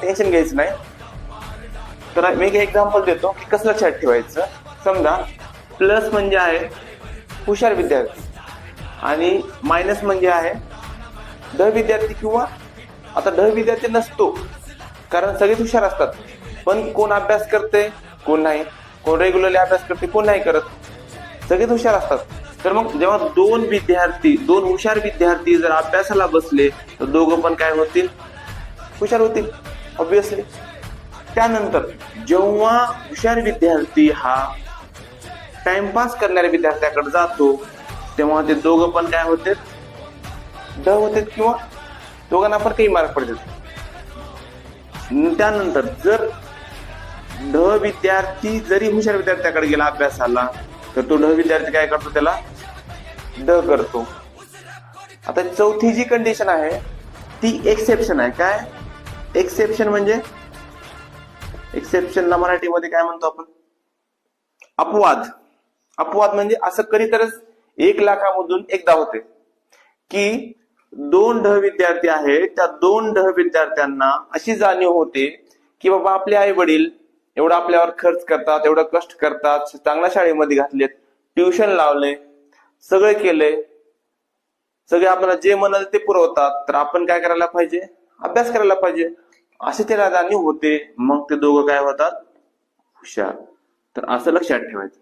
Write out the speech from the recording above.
Tension घ्यायचं नाही. तर मी एक एक्झाम्पल देतो की कसं लक्षात ठेवायचं. समजा प्लस म्हणजे आहे हुशार विद्यार्थी आणि मायनस म्हणजे आहे ढ विद्यार्थी. किंवा आता ढ विद्यार्थी नसतो कारण सगळेच हुशार असतात, पण कोण अभ्यास करते कोण नाही, कोण रेग्युलरली अभ्यास करते कोण नाही करत, सगळेच हुशार असतात. तर मग जेव्हा दोन हुशार विद्यार्थी जर अभ्यासाला बसले तर दोघं पण काय होतील, हुशार होतील ऑब्विसली. त्यानंतर जेव्हा हुशार विद्यार्थी हा टाइमपास करणाऱ्या विद्यार्थ्याकडे जातो तेव्हा ते दोघं पण काय होते, ड होते किंवा दोघांना पण काही मार्क पडतात. त्यानंतर जर ढ विद्यार्थी जरी हुशार विद्यार्थ्याकडे गेला अभ्यासाला तर तो ढ विद्यार्थी काय करतो, त्याला ड करतो. आता चौथी जी कंडिशन आहे ती एक्सेप्शन आहे. काय एक्सेप्शन म्हणजे, एक्सेप्शनला मराठीमध्ये काय म्हणतो आपण, अपवाद. अपवाद म्हणजे असं कधीतरच 1,00,000मधून एकदा होते की दोन ढ विद्यार्थी आहेत, त्या दोन ढ विद्यार्थ्यांना अशी जाणीव होते की बाबा आपले आई वडील एवढं आपल्यावर खर्च करतात, एवढं कष्ट करतात, चांगल्या शाळेमध्ये घातलेत, ट्युशन लावले, सगळे केले, सगळे आपल्याला जे म्हणाल ते पुरवतात, तर आपण काय करायला पाहिजे, अभ्यास करायला पाहिजे, असे त्याला जाणीव होते. मग ते दोघं काय होतात, हुशार. तर असं लक्षात ठेवायचं.